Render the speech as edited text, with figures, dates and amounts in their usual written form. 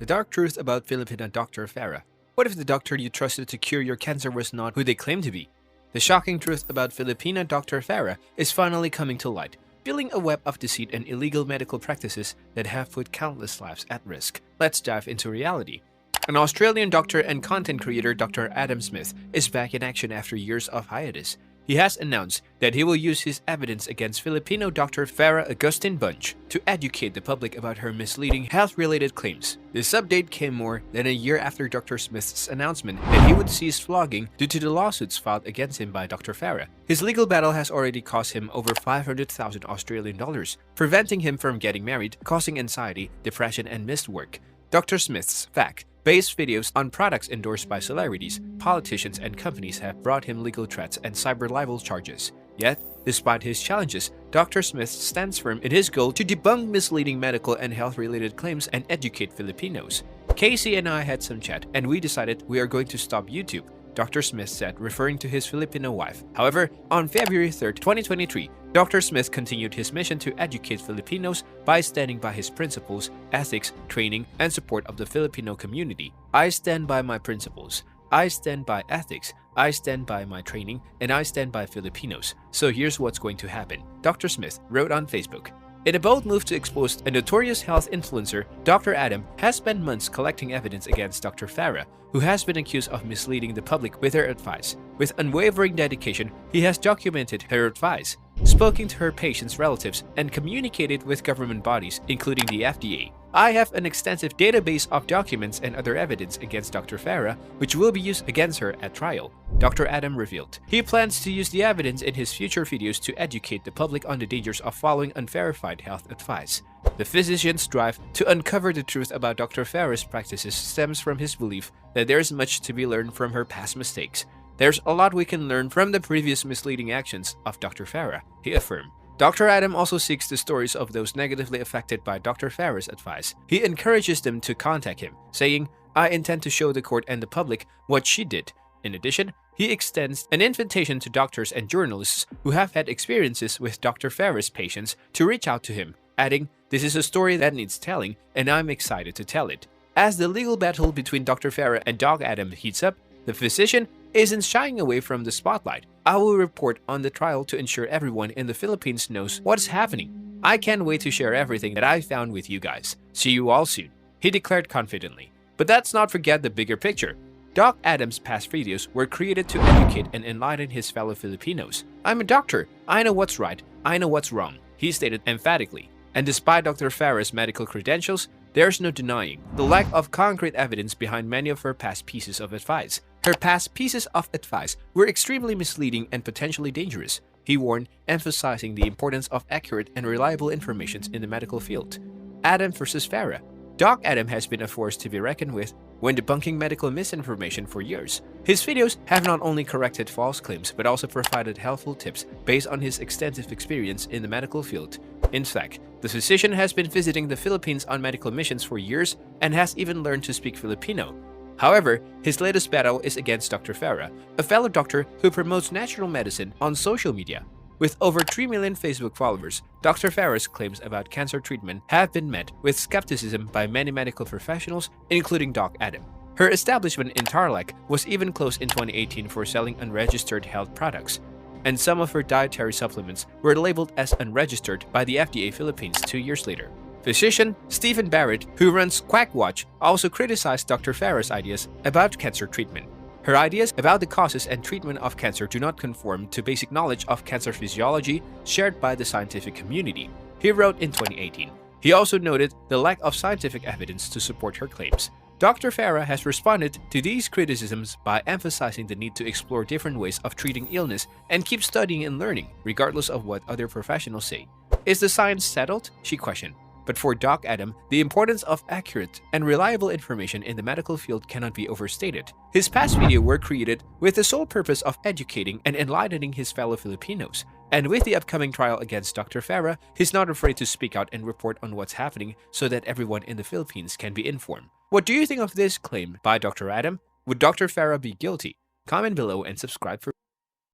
The dark truth about Filipina Dr. Farrah. What if the doctor you trusted to cure your cancer was not who they claim to be? The shocking truth about Filipina Dr. Farrah is finally coming to light, peeling a web of deceit and illegal medical practices that have put countless lives at risk. Let's dive into reality. An Australian doctor and content creator, Dr. Adam Smith, is back in action after years of hiatus. He has announced that he will use his evidence against Filipino Dr. Farrah Agustin Bunch to educate the public about her misleading health-related claims. This update came more than a year after Dr. Smith's announcement that he would cease vlogging due to the lawsuits filed against him by Dr. Farrah. His legal battle has already cost him over 500,000 Australian dollars, preventing him from getting married, causing anxiety, depression, and missed work. Dr. Smith's fact-based videos on products endorsed by celebrities, politicians, and companies have brought him legal threats and cyber libel charges. Yet, despite his challenges, Dr. Smith stands firm in his goal to debunk misleading medical and health-related claims and educate Filipinos. Casey and I had some chat, and we decided we are going to stop YouTube, Dr. Smith said, referring to his Filipino wife. However, on February 3, 2023, Dr. Smith continued his mission to educate Filipinos by standing by his principles, ethics, training, and support of the Filipino community. I stand by my principles. I stand by ethics. I stand by my training, and I stand by Filipinos. So here's what's going to happen, Dr. Smith wrote on Facebook. In a bold move to expose a notorious health influencer, Dr. Adam has spent months collecting evidence against Dr. Farrah, who has been accused of misleading the public with her advice. With unwavering dedication, he has documented her advice, spoken to her patients' relatives, and communicated with government bodies, including the FDA. I have an extensive database of documents and other evidence against Dr. Farrah, which will be used against her at trial, Dr. Adam revealed. He plans to use the evidence in his future videos to educate the public on the dangers of following unverified health advice. The physician's drive to uncover the truth about Dr. Farrah's practices stems from his belief that there is much to be learned from her past mistakes. There's a lot we can learn from the previous misleading actions of Dr. Farrah, he affirmed. Dr. Adam also seeks the stories of those negatively affected by Dr. Farrah's advice. He encourages them to contact him, saying, "I intend to show the court and the public what she did." In addition, he extends an invitation to doctors and journalists who have had experiences with Dr. Farrah's patients to reach out to him, adding, "This is a story that needs telling, and I'm excited to tell it." As the legal battle between Dr. Farrah and Doc Adam heats up, the physician isn't shying away from the spotlight. "I will report on the trial to ensure everyone in the Philippines knows what's happening. I can't wait to share everything that I found with you guys. See you all soon," he declared confidently. But let's not forget the bigger picture. Doc Adam's past videos were created to educate and enlighten his fellow Filipinos. "I'm a doctor. I know what's right. I know what's wrong," he stated emphatically. And despite Dr. Farrah's medical credentials, there's no denying the lack of concrete evidence behind many of her past pieces of advice. Her past pieces of advice were extremely misleading and potentially dangerous, he warned, emphasizing the importance of accurate and reliable information in the medical field. Adam versus Farrah. Doc Adam has been a force to be reckoned with when debunking medical misinformation for years. His videos have not only corrected false claims but also provided helpful tips based on his extensive experience in the medical field. In fact, the physician has been visiting the Philippines on medical missions for years and has even learned to speak Filipino. However, his latest battle is against Dr. Farrah, a fellow doctor who promotes natural medicine on social media. With over 3 million Facebook followers, Dr. Farrah's claims about cancer treatment have been met with skepticism by many medical professionals, including Doc Adam. Her establishment in Tarlac was even closed in 2018 for selling unregistered health products, and some of her dietary supplements were labeled as unregistered by the FDA Philippines 2 years later. Physician Stephen Barrett, who runs Quackwatch, also criticized Dr. Farrah's ideas about cancer treatment. Her ideas about the causes and treatment of cancer do not conform to basic knowledge of cancer physiology shared by the scientific community, he wrote in 2018. He also noted the lack of scientific evidence to support her claims. Dr. Farrah has responded to these criticisms by emphasizing the need to explore different ways of treating illness and keep studying and learning, regardless of what other professionals say. "Is the science settled?" she questioned. But for Doc Adam, the importance of accurate and reliable information in the medical field cannot be overstated. His past videos were created with the sole purpose of educating and enlightening his fellow Filipinos. And with the upcoming trial against Dr. Farrah, he's not afraid to speak out and report on what's happening so that everyone in the Philippines can be informed. What do you think of this claim by Dr. Adam? Would Dr. Farrah be guilty? Comment below and subscribe for